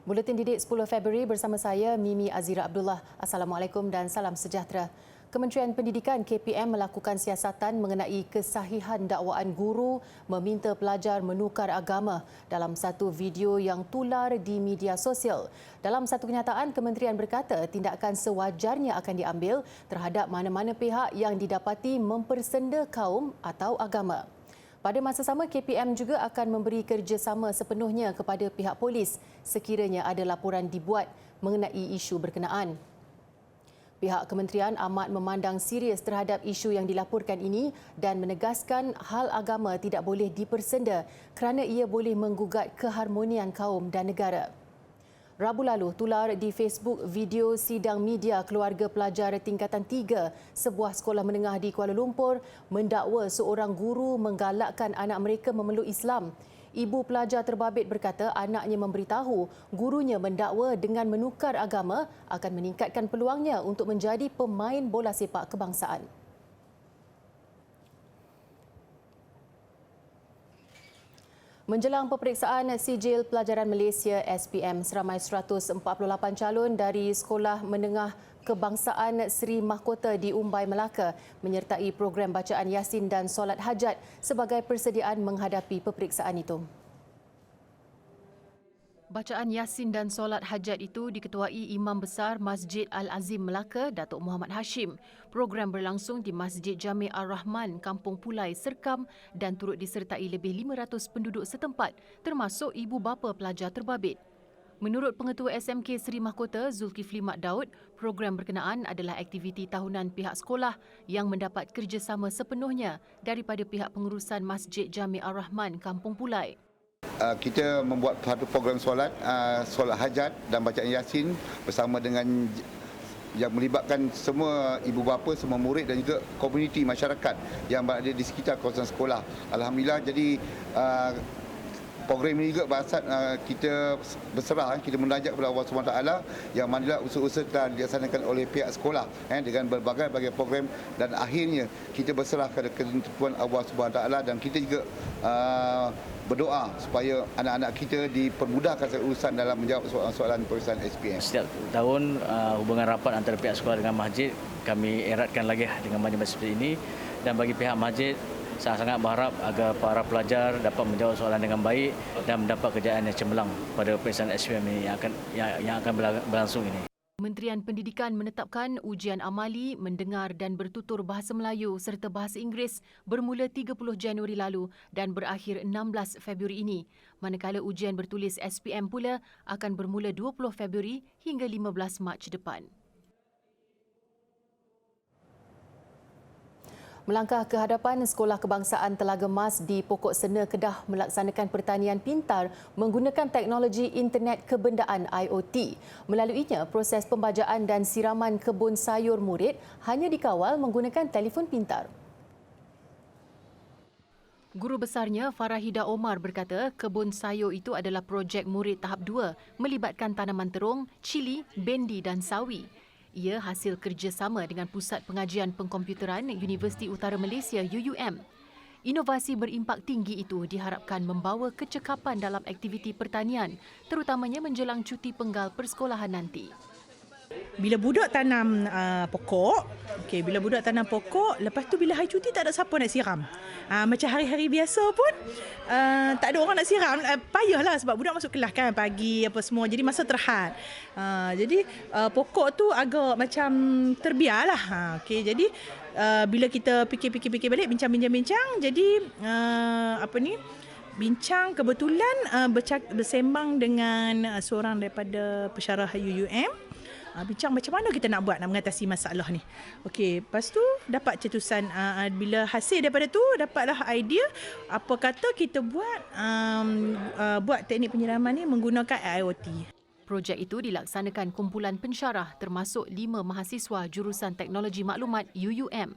Buletin Didik 10 Februari bersama saya Mimi Azira Abdullah. Assalamualaikum dan salam sejahtera. Kementerian Pendidikan KPM melakukan siasatan mengenai kesahihan dakwaan guru meminta pelajar menukar agama dalam satu video yang tular di media sosial. Dalam satu kenyataan, kementerian berkata tindakan sewajarnya akan diambil terhadap mana-mana pihak yang didapati mempersenda kaum atau agama. Pada masa sama, KPM juga akan memberi kerjasama sepenuhnya kepada pihak polis sekiranya ada laporan dibuat mengenai isu berkenaan. Pihak kementerian amat memandang serius terhadap isu yang dilaporkan ini dan menegaskan hal agama tidak boleh dipersenda kerana ia boleh menggugat keharmonian kaum dan negara. Rabu lalu, tular di Facebook video sidang media keluarga pelajar tingkatan 3 sebuah sekolah menengah di Kuala Lumpur mendakwa seorang guru menggalakkan anak mereka memeluk Islam. Ibu pelajar terbabit berkata anaknya memberitahu gurunya mendakwa dengan menukar agama akan meningkatkan peluangnya untuk menjadi pemain bola sepak kebangsaan. Menjelang peperiksaan sijil pelajaran Malaysia SPM, seramai 148 calon dari Sekolah Menengah Kebangsaan Seri Mahkota di Umbai, Melaka menyertai program bacaan Yasin dan solat hajat sebagai persediaan menghadapi peperiksaan itu. Bacaan Yasin dan solat hajat itu diketuai Imam Besar Masjid Al-Azim Melaka, Datuk Muhammad Hashim. Program berlangsung di Masjid Jami' Ar-Rahman, Kampung Pulai, Serkam dan turut disertai lebih 500 penduduk setempat termasuk ibu bapa pelajar terbabit. Menurut Pengetua SMK Seri Mahkota Zulkifli Mat Daud, program berkenaan adalah aktiviti tahunan pihak sekolah yang mendapat kerjasama sepenuhnya daripada pihak pengurusan Masjid Jami' Ar-Rahman, Kampung Pulai. Kita membuat satu program solat hajat dan bacaan Yasin bersama dengan yang melibatkan semua ibu bapa, semua murid dan juga komuniti masyarakat yang berada di sekitar kawasan sekolah. Alhamdulillah, jadi program ini juga berasal kita berserah, kita munajat kepada Allah SWT yang manalah usaha-usaha telah dilaksanakan oleh pihak sekolah dengan berbagai program dan akhirnya kita berserah kepada ketentuan Allah SWT dan kita juga berdoa supaya anak-anak kita dipermudahkan urusan dalam menjawab soalan-soalan peperiksaan SPM. Setiap tahun hubungan rapat antara pihak sekolah dengan masjid kami eratkan lagi dengan majlis seperti ini, dan bagi pihak masjid saya sangat berharap agar para pelajar dapat menjawab soalan dengan baik dan mendapat kerjaan yang cemerlang pada peperiksaan SPM ini yang akan berlangsung ini. Kementerian Pendidikan menetapkan ujian amali, mendengar dan bertutur bahasa Melayu serta bahasa Inggeris bermula 30 Januari lalu dan berakhir 16 Februari ini. Manakala ujian bertulis SPM pula akan bermula 20 Februari hingga 15 Mac depan. Melangkah ke hadapan, Sekolah Kebangsaan Telaga Mas di Pokok Sena, Kedah melaksanakan pertanian pintar menggunakan teknologi internet kebendaan IoT. Melaluinya, proses pembajaan dan siraman kebun sayur murid hanya dikawal menggunakan telefon pintar. Guru besarnya Farahida Omar berkata kebun sayur itu adalah projek murid tahap 2 melibatkan tanaman terung, cili, bendi dan sawi. Ia hasil kerjasama dengan Pusat Pengajian Pengkomputeran Universiti Utara Malaysia UUM. Inovasi berimpak tinggi itu diharapkan membawa kecekapan dalam aktiviti pertanian, terutamanya menjelang cuti penggal persekolahan nanti. Bila budak tanam pokok, bila budak tanam pokok, lepas tu bila hari cuti tak ada siapa nak siram. Macam hari-hari biasa pun tak ada orang nak siram, payahlah sebab budak masuk kelas kan pagi apa semua, jadi masa terhad. Jadi pokok tu agak macam terbiarlah. Jadi bila kita fikir balik, bincang-bincang, jadi bincang kebetulan bersembang dengan seorang daripada pensyarah UUM. Bincang macam mana kita nak buat nak mengatasi masalah ni. Lepas tu dapat cetusan, bila hasil daripada tu dapatlah idea apa kata kita buat teknik penyiraman ni menggunakan IoT. Projek itu dilaksanakan kumpulan pensyarah termasuk 5 mahasiswa jurusan Teknologi Maklumat UUM.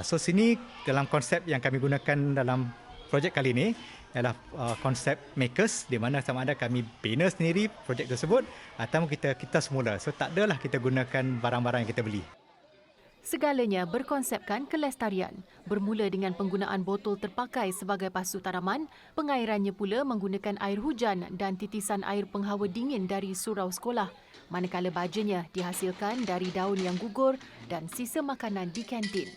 So sini dalam konsep yang kami gunakan dalam projek kali ini adalah konsep makers, di mana sama ada kami bina sendiri projek tersebut atau kita semula. So tak adalah kita gunakan barang-barang yang kita beli. Segalanya berkonsepkan kelestarian, bermula dengan penggunaan botol terpakai sebagai pasu tanaman, pengairannya pula menggunakan air hujan dan titisan air penghawa dingin dari surau sekolah, manakala bajanya dihasilkan dari daun yang gugur dan sisa makanan di kantin.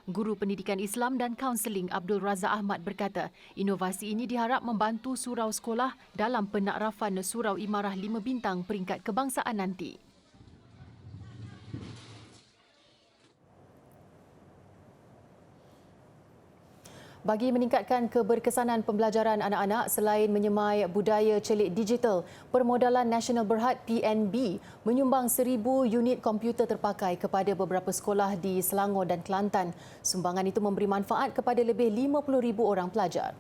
Guru Pendidikan Islam dan Kaunseling Abdul Razak Ahmad berkata, inovasi ini diharap membantu surau sekolah dalam penakrafan Surau Imarah 5 Bintang peringkat kebangsaan nanti. Bagi meningkatkan keberkesanan pembelajaran anak-anak selain menyemai budaya celik digital, Permodalan Nasional Berhad PNB menyumbang 1,000 unit komputer terpakai kepada beberapa sekolah di Selangor dan Kelantan. Sumbangan itu memberi manfaat kepada lebih 50,000 orang pelajar.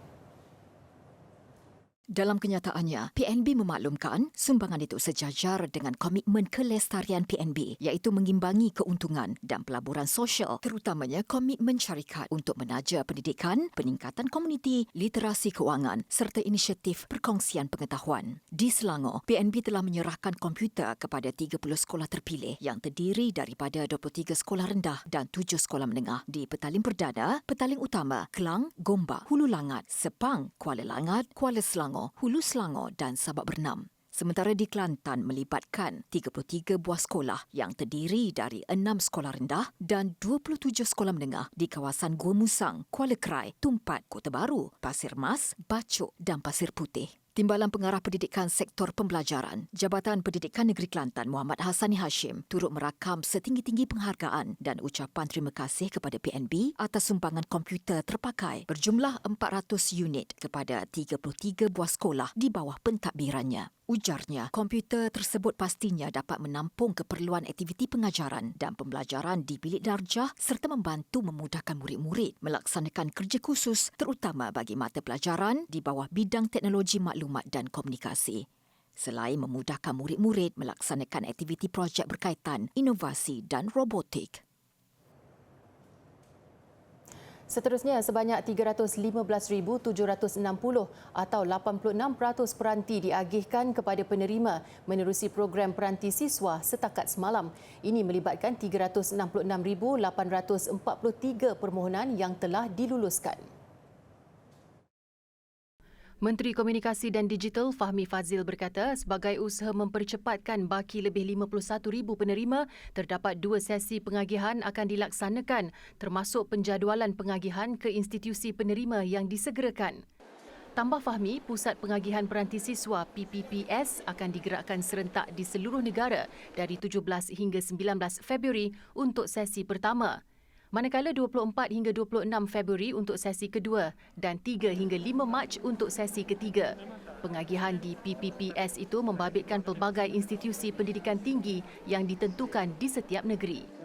Dalam kenyataannya, PNB memaklumkan sumbangan itu sejajar dengan komitmen kelestarian PNB iaitu mengimbangi keuntungan dan pelaburan sosial terutamanya komitmen syarikat untuk menaja pendidikan, peningkatan komuniti, literasi kewangan serta inisiatif perkongsian pengetahuan. Di Selangor, PNB telah menyerahkan komputer kepada 30 sekolah terpilih yang terdiri daripada 23 sekolah rendah dan 7 sekolah menengah di Petaling Perdana, Petaling Utama, Kelang, Gombak, Hulu Langat, Sepang, Kuala Langat, Kuala Selangor, Hulu Selangor dan Sabak Bernam. Sementara di Kelantan melibatkan 33 buah sekolah yang terdiri dari 6 sekolah rendah dan 27 sekolah menengah di kawasan Gua Musang, Kuala Krai, Tumpat, Kota Baru, Pasir Mas, Bacok dan Pasir Putih. Timbalan Pengarah Pendidikan Sektor Pembelajaran, Jabatan Pendidikan Negeri Kelantan Muhammad Hassani Hashim turut merakam setinggi-tinggi penghargaan dan ucapan terima kasih kepada PNB atas sumbangan komputer terpakai berjumlah 400 unit kepada 33 buah sekolah di bawah pentadbirannya. Ujarnya, komputer tersebut pastinya dapat menampung keperluan aktiviti pengajaran dan pembelajaran di bilik darjah serta membantu memudahkan murid-murid melaksanakan kerja khusus terutama bagi mata pelajaran di bawah bidang teknologi maklumat dan komunikasi. Selain memudahkan murid-murid melaksanakan aktiviti projek berkaitan inovasi dan robotik. Seterusnya, sebanyak 315,760 atau 86% peranti diagihkan kepada penerima menerusi program peranti siswa setakat semalam. Ini melibatkan 366,843 permohonan yang telah diluluskan. Menteri Komunikasi dan Digital Fahmi Fazil berkata sebagai usaha mempercepatkan baki lebih 51,000 penerima, terdapat 2 sesi pengagihan akan dilaksanakan termasuk penjadualan pengagihan ke institusi penerima yang disegerakan. Tambah Fahmi, Pusat Pengagihan Peranti Siswa PPPS akan digerakkan serentak di seluruh negara dari 17 hingga 19 Februari untuk sesi pertama. Manakala 24 hingga 26 Februari untuk sesi kedua dan 3 hingga 5 Mac untuk sesi ketiga. Pengagihan di PPPS itu membabitkan pelbagai institusi pendidikan tinggi yang ditentukan di setiap negeri.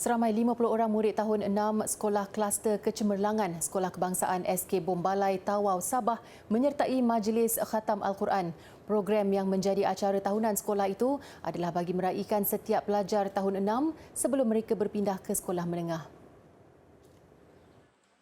Seramai 50 orang murid tahun 6 Sekolah Kluster Kecemerlangan Sekolah Kebangsaan SK Bombalai Tawau Sabah menyertai Majlis Khatam Al-Quran. Program yang menjadi acara tahunan sekolah itu adalah bagi meraikan setiap pelajar tahun 6 sebelum mereka berpindah ke sekolah menengah.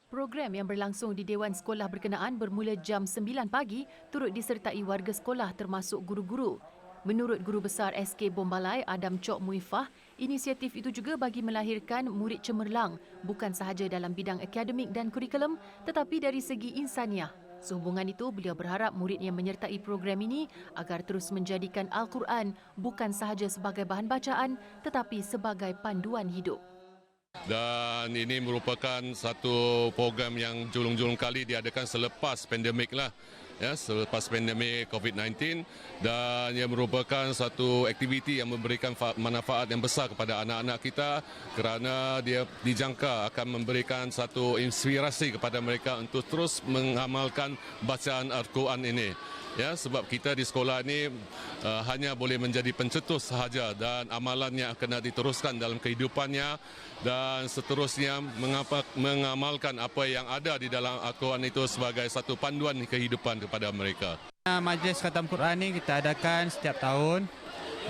Program yang berlangsung di Dewan Sekolah berkenaan bermula jam 9 pagi turut disertai warga sekolah termasuk guru-guru. Menurut Guru Besar SK Bombalai Adam Chok Muifah, inisiatif itu juga bagi melahirkan murid cemerlang bukan sahaja dalam bidang akademik dan kurikulum tetapi dari segi insaniah. Sehubungan itu, beliau berharap murid yang menyertai program ini agar terus menjadikan Al-Quran bukan sahaja sebagai bahan bacaan tetapi sebagai panduan hidup. Dan ini merupakan satu program yang julung-julung kali diadakan selepas pandemik lah. selepas pandemik COVID-19, dan ia merupakan satu aktiviti yang memberikan manfaat yang besar kepada anak-anak kita kerana dia dijangka akan memberikan satu inspirasi kepada mereka untuk terus mengamalkan bacaan Al-Quran ini. Sebab kita di sekolah ini hanya boleh menjadi pencetus sahaja, dan amalannya akan diteruskan dalam kehidupannya dan seterusnya mengamalkan apa yang ada di dalam Al-Quran itu sebagai satu panduan kehidupan kepada mereka. Majlis Khatam Quran ini kita adakan setiap tahun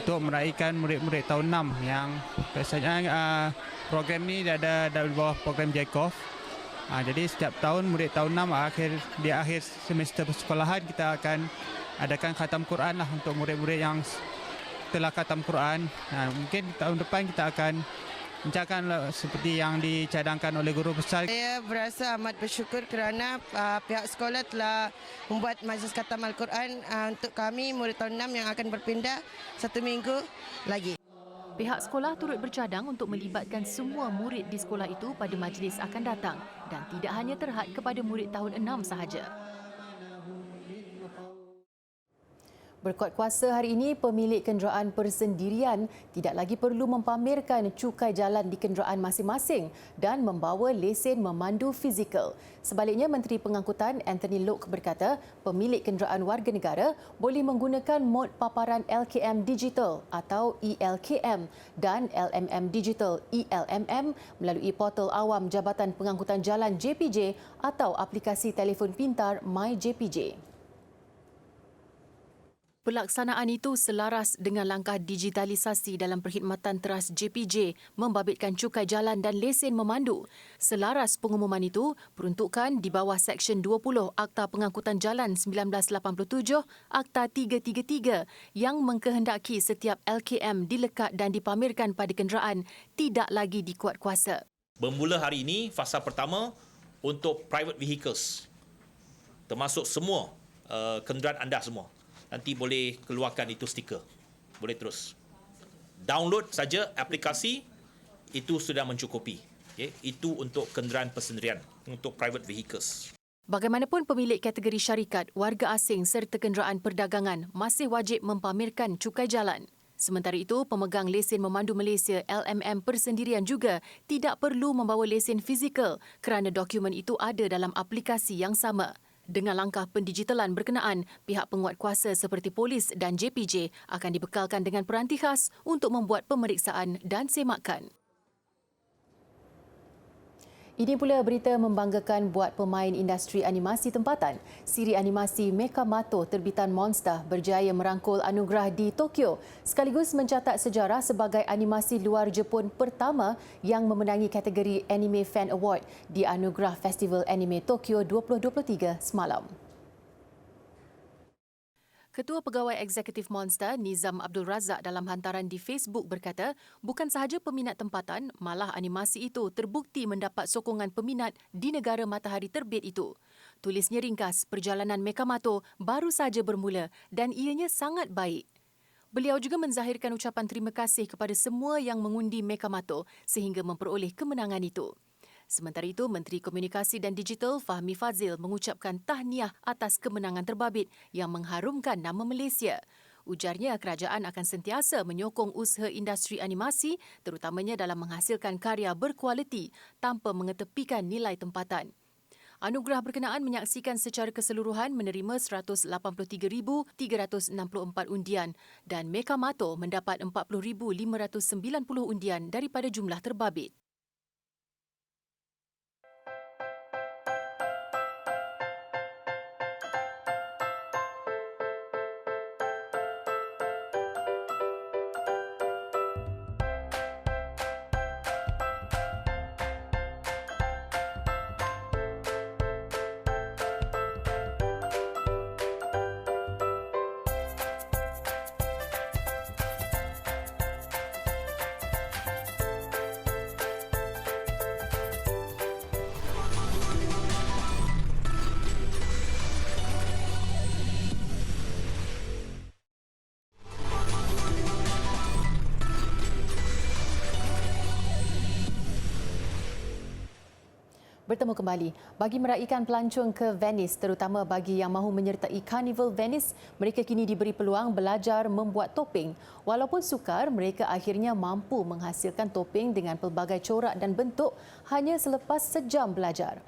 untuk meraihkan murid-murid tahun 6 yang biasanya program ini ada di bawah program Jacob. Jadi setiap tahun murid tahun 6 di akhir semester persekolahan kita akan adakan khatam Quran lah untuk murid-murid yang telah khatam Quran. Mungkin tahun depan kita akan rencanakan seperti yang dicadangkan oleh guru besar. Saya berasa amat bersyukur kerana pihak sekolah telah membuat majlis khatam Al-Quran untuk kami murid tahun 6 yang akan berpindah 1 minggu lagi. Pihak sekolah turut bercadang untuk melibatkan semua murid di sekolah itu pada majlis akan datang dan tidak hanya terhad kepada murid tahun 6 sahaja. Berkuat kuasa hari ini, pemilik kenderaan persendirian tidak lagi perlu mempamerkan cukai jalan di kenderaan masing-masing dan membawa lesen memandu fizikal. Sebaliknya, Menteri Pengangkutan Anthony Loke berkata pemilik kenderaan warga negara boleh menggunakan mod paparan LKM Digital atau ELKM dan LMM Digital ELMM melalui portal awam Jabatan Pengangkutan Jalan JPJ atau aplikasi telefon pintar MyJPJ. Pelaksanaan itu selaras dengan langkah digitalisasi dalam perkhidmatan teras JPJ membabitkan cukai jalan dan lesen memandu. Selaras pengumuman itu, peruntukan di bawah Seksyen 20 Akta Pengangkutan Jalan 1987, Akta 333 yang mengkehendaki setiap LKM dilekat dan dipamerkan pada kenderaan tidak lagi dikuat kuasa. Bermula hari ini, fasa pertama untuk private vehicles, termasuk semua kenderaan anda semua. Nanti boleh keluarkan itu stiker. Boleh terus. Download saja aplikasi, itu sudah mencukupi. Okay? Itu untuk kenderaan persendirian, untuk private vehicles. Bagaimanapun pemilik kategori syarikat, warga asing serta kenderaan perdagangan masih wajib mempamerkan cukai jalan. Sementara itu, pemegang lesen memandu Malaysia LMM persendirian juga tidak perlu membawa lesen fizikal kerana dokumen itu ada dalam aplikasi yang sama. Dengan langkah pendigitalan berkenaan, pihak penguat kuasa seperti polis dan JPJ akan dibekalkan dengan peranti khas untuk membuat pemeriksaan dan semakan. Ini pula berita membanggakan buat pemain industri animasi tempatan. Siri animasi Mekamato terbitan Monster berjaya merangkul anugerah di Tokyo sekaligus mencatat sejarah sebagai animasi luar Jepun pertama yang memenangi kategori Anime Fan Award di Anugerah Festival Anime Tokyo 2023 semalam. Ketua Pegawai Eksekutif Monster, Nizam Abdul Razak dalam hantaran di Facebook berkata, bukan sahaja peminat tempatan, malah animasi itu terbukti mendapat sokongan peminat di negara matahari terbit itu. Tulisnya ringkas, perjalanan Mekamato baru saja bermula dan ianya sangat baik. Beliau juga menzahirkan ucapan terima kasih kepada semua yang mengundi Mekamato sehingga memperoleh kemenangan itu. Sementara itu, Menteri Komunikasi dan Digital Fahmi Fadzil mengucapkan tahniah atas kemenangan terbabit yang mengharumkan nama Malaysia. Ujarnya kerajaan akan sentiasa menyokong usaha industri animasi terutamanya dalam menghasilkan karya berkualiti tanpa mengetepikan nilai tempatan. Anugerah berkenaan menyaksikan secara keseluruhan menerima 183,364 undian dan Mekamato mendapat 40,590 undian daripada jumlah terbabit. Bertemu kembali. Bagi meraihkan pelancong ke Venice, terutama bagi yang mahu menyertai Carnival Venice, mereka kini diberi peluang belajar membuat topeng. Walaupun sukar, mereka akhirnya mampu menghasilkan topeng dengan pelbagai corak dan bentuk hanya selepas sejam belajar.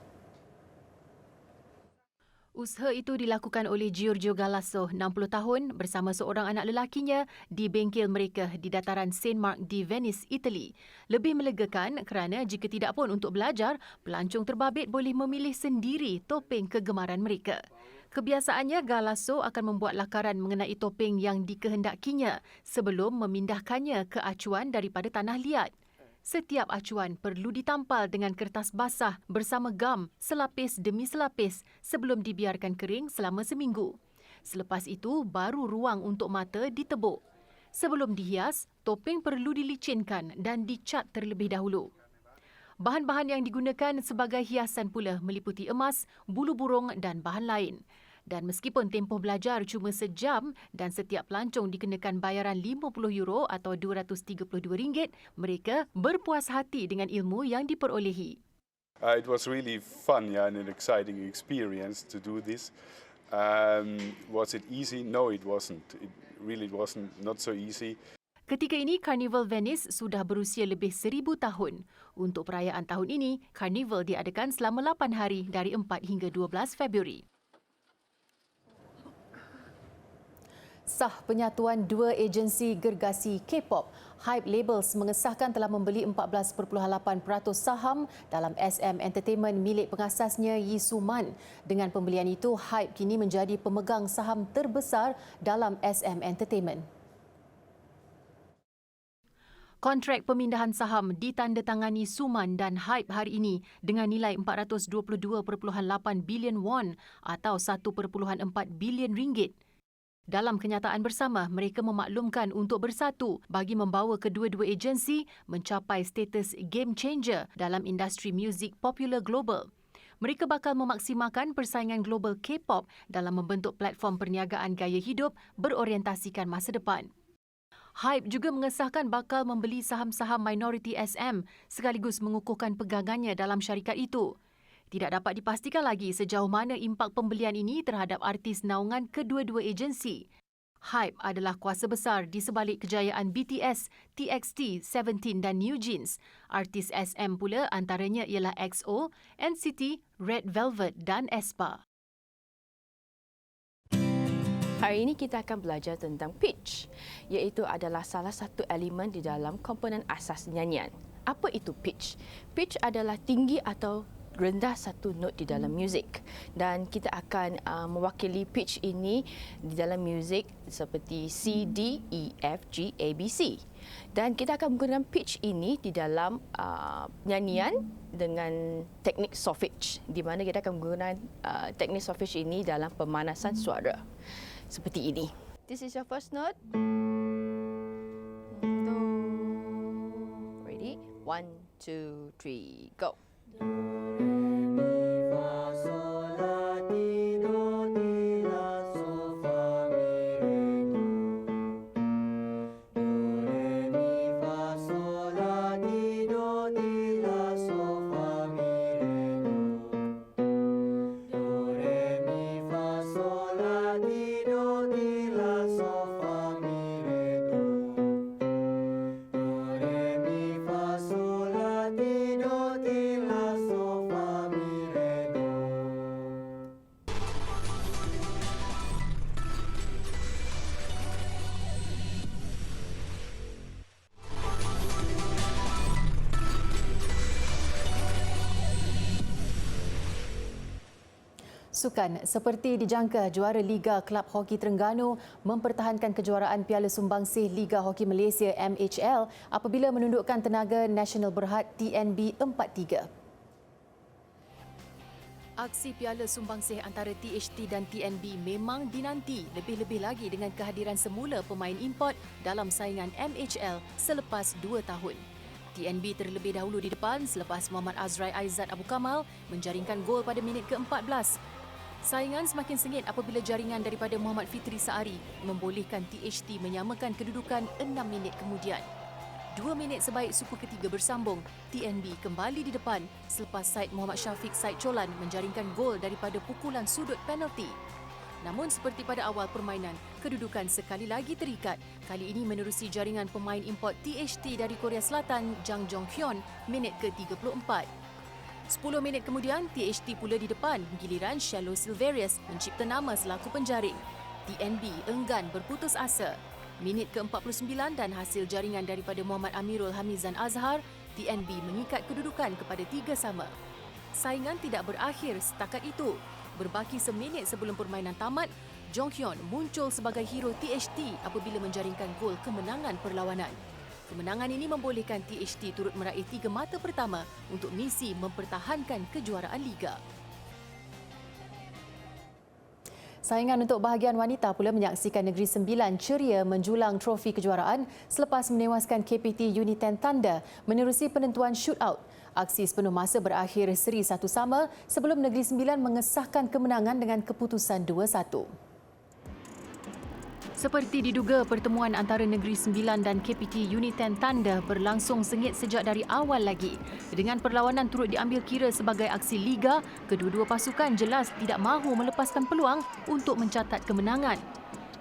Usaha itu dilakukan oleh Giorgio Galasso, 60 tahun, bersama seorang anak lelakinya di bengkel mereka di dataran Saint Mark di Venice, Itali. Lebih melegakan kerana jika tidak pun untuk belajar, pelancong terbabit boleh memilih sendiri topeng kegemaran mereka. Kebiasaannya, Galasso akan membuat lakaran mengenai topeng yang dikehendakinya sebelum memindahkannya ke acuan daripada tanah liat. Setiap acuan perlu ditampal dengan kertas basah bersama gam selapis demi selapis sebelum dibiarkan kering selama seminggu. Selepas itu, baru ruang untuk mata ditebuk. Sebelum dihias, topeng perlu dilicinkan dan dicat terlebih dahulu. Bahan-bahan yang digunakan sebagai hiasan pula meliputi emas, bulu burung dan bahan lain. Dan meskipun tempoh belajar cuma sejam dan setiap pelancong dikenakan bayaran €50 atau RM232, mereka berpuas hati dengan ilmu yang diperolehi. It was really fun, and an exciting experience to do this. Was it easy? No, it wasn't. It really wasn't, not so easy. Ketika ini, Carnival Venice sudah berusia lebih 1000 tahun. Untuk perayaan tahun ini, Carnival diadakan selama 8 hari dari 4 hingga 12 Februari. Sah penyatuan dua agensi gergasi K-pop, Hype Labels mengesahkan telah membeli 14.8% saham dalam SM Entertainment milik pengasasnya Yi Soo-man. Dengan pembelian itu, Hype kini menjadi pemegang saham terbesar dalam SM Entertainment. Kontrak pemindahan saham ditandatangani Soo-man dan Hype hari ini dengan nilai 422.8 bilion won atau 1.4 bilion ringgit. Dalam kenyataan bersama, mereka memaklumkan untuk bersatu bagi membawa kedua-dua agensi mencapai status game changer dalam industri muzik popular global. Mereka bakal memaksimalkan persaingan global K-pop dalam membentuk platform perniagaan gaya hidup berorientasikan masa depan. Hype juga mengesahkan bakal membeli saham-saham minoriti SM sekaligus mengukuhkan pegangannya dalam syarikat itu. Tidak dapat dipastikan lagi sejauh mana impak pembelian ini terhadap artis naungan kedua-dua agensi. Hype adalah kuasa besar di sebalik kejayaan BTS, TXT, Seventeen dan New Jeans. Artis SM pula antaranya ialah EXO, NCT, Red Velvet dan aespa. Hari ini kita akan belajar tentang pitch, iaitu adalah salah satu elemen di dalam komponen asas nyanyian. Apa itu pitch? Pitch adalah tinggi atau rendah satu not di dalam muzik, dan kita akan mewakili pitch ini di dalam muzik seperti C, D, E, F, G, A, B, C. Dan kita akan menggunakan pitch ini di dalam nyanyian dengan teknik solfege, di mana kita akan menggunakan teknik solfege ini dalam pemanasan suara. Seperti ini. This is your first note. Do. Ready? 1, 2, 3, go. Sukan, seperti dijangka, juara Liga Kelab Hoki Terengganu mempertahankan kejuaraan Piala Sumbangsih Liga Hoki Malaysia MHL apabila menundukkan Tenaga Nasional Berhad TNB 4-3. Aksi Piala Sumbangsih antara THT dan TNB memang dinanti, lebih-lebih lagi dengan kehadiran semula pemain import dalam saingan MHL selepas 2 tahun. TNB terlebih dahulu di depan selepas Muhammad Azrai Aizat Abu Kamal menjaringkan gol pada minit ke-14. Saingan semakin sengit apabila jaringan daripada Muhammad Fitri Saari membolehkan THT menyamakan kedudukan 6 minit kemudian. 2 minit sebaik suku ketiga bersambung, TNB kembali di depan selepas Said Muhammad Syafiq Said Colan menjaringkan gol daripada pukulan sudut penalti. Namun seperti pada awal permainan, kedudukan sekali lagi terikat, kali ini menerusi jaringan pemain import THT dari Korea Selatan, Jang Jong-hyun, minit ke-34. 10 minit kemudian, THT pula di depan, giliran Shallow Silverius mencipta nama selaku penjaring. TNB enggan berputus asa. Minit ke-49 dan hasil jaringan daripada Muhammad Amirul Hamizan Azhar, TNB mengikat kedudukan kepada 3 sama. Saingan tidak berakhir setakat itu. Berbaki seminit sebelum permainan tamat, Jong-hyun muncul sebagai hero THT apabila menjaringkan gol kemenangan perlawanan. Kemenangan ini membolehkan THT turut meraih 3 mata pertama untuk misi mempertahankan kejuaraan Liga. Saingan untuk bahagian wanita pula menyaksikan Negeri Sembilan ceria menjulang trofi kejuaraan selepas menewaskan KPT Uniten Tanda menerusi penentuan shootout. Aksi sepenuh masa berakhir seri 1-1 sebelum Negeri Sembilan mengesahkan kemenangan dengan keputusan 2-1. Seperti diduga, pertemuan antara Negeri Sembilan dan KPT Uniten Tanda berlangsung sengit sejak dari awal lagi. Dengan perlawanan turut diambil kira sebagai aksi liga, kedua-dua pasukan jelas tidak mahu melepaskan peluang untuk mencatat kemenangan.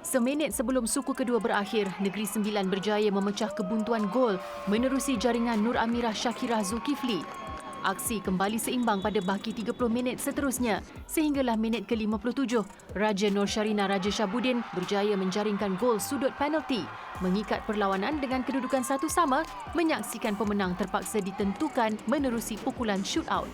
Seminit sebelum suku kedua berakhir, Negeri Sembilan berjaya memecah kebuntuan gol menerusi jaringan Nur Amirah Syakirah Zulkifli. Aksi kembali seimbang pada baki 30 minit seterusnya sehinggalah minit ke-57, Raja Nur Syarina Raja Syabuddin berjaya menjaringkan gol sudut penalti, mengikat perlawanan dengan kedudukan 1 sama, menyaksikan pemenang terpaksa ditentukan menerusi pukulan shootout.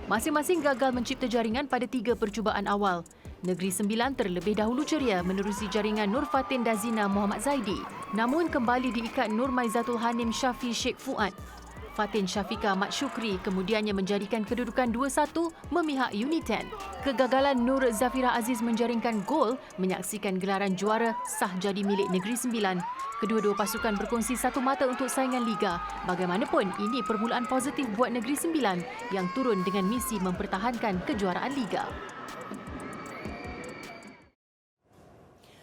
Masing-masing gagal mencipta jaringan pada 3 percubaan awal. Negeri Sembilan terlebih dahulu ceria menerusi jaringan Nur Fatin Dazina Muhammad Zaidi. Namun kembali diikat Nur Maizatul Hanim Syafi Sheikh Fuad. Fatin Syafika Ahmad Syukri kemudiannya menjadikan kedudukan 2-1 memihak Uniten. Kegagalan Nur Zafira Aziz menjaringkan gol menyaksikan gelaran juara sah jadi milik Negeri Sembilan. Kedua-dua pasukan berkongsi 1 mata untuk saingan Liga. Bagaimanapun, ini permulaan positif buat Negeri Sembilan yang turun dengan misi mempertahankan kejuaraan Liga.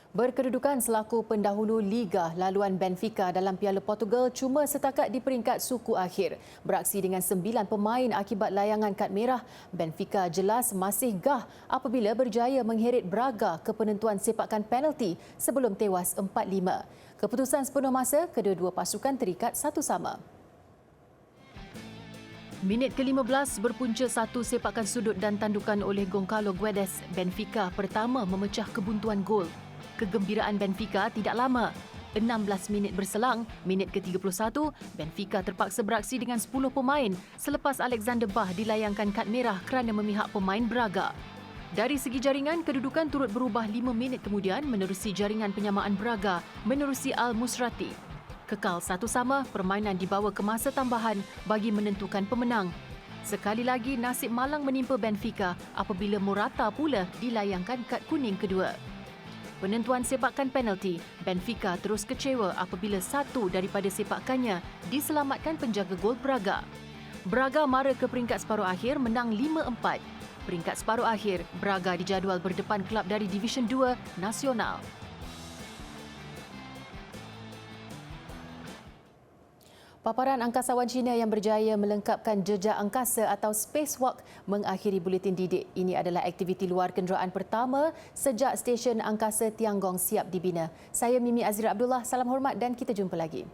Berkedudukan selaku pendahulu Liga, laluan Benfica dalam Piala Portugal cuma setakat di peringkat suku akhir. Beraksi dengan 9 pemain akibat layangan kad merah, Benfica jelas masih gah apabila berjaya mengheret Braga ke penentuan sepakan penalti sebelum tewas 4-5. Keputusan sepenuh masa, kedua-dua pasukan terikat 1 sama. Minit ke-15 berpunca 1 sepakan sudut dan tandukan oleh Goncalo Guedes. Benfica pertama memecah kebuntuan gol. Kegembiraan Benfica tidak lama. 16 minit berselang, minit ke-31, Benfica terpaksa beraksi dengan 10 pemain selepas Alexander Bah dilayangkan kad merah kerana memihak pemain Braga. Dari segi jaringan, kedudukan turut berubah 5 minit kemudian menerusi jaringan penyamaan Braga menerusi Al-Musrati. Kekal 1 sama, permainan dibawa ke masa tambahan bagi menentukan pemenang. Sekali lagi nasib malang menimpa Benfica apabila Morata pula dilayangkan kad kuning kedua. Penentuan sepakan penalti, Benfica terus kecewa apabila 1 daripada sepakannya diselamatkan penjaga gol Braga. Braga mara ke peringkat separuh akhir menang 5-4. Peringkat separuh akhir, Braga dijadual berdepan kelab dari Division 2 Nasional. Paparan angkasawan Cina yang berjaya melengkapkan jejak angkasa atau spacewalk mengakhiri buletin didik. Ini adalah aktiviti luar kenderaan pertama sejak stesen angkasa Tiangong siap dibina. Saya Mimi Azira Abdullah, salam hormat dan kita jumpa lagi.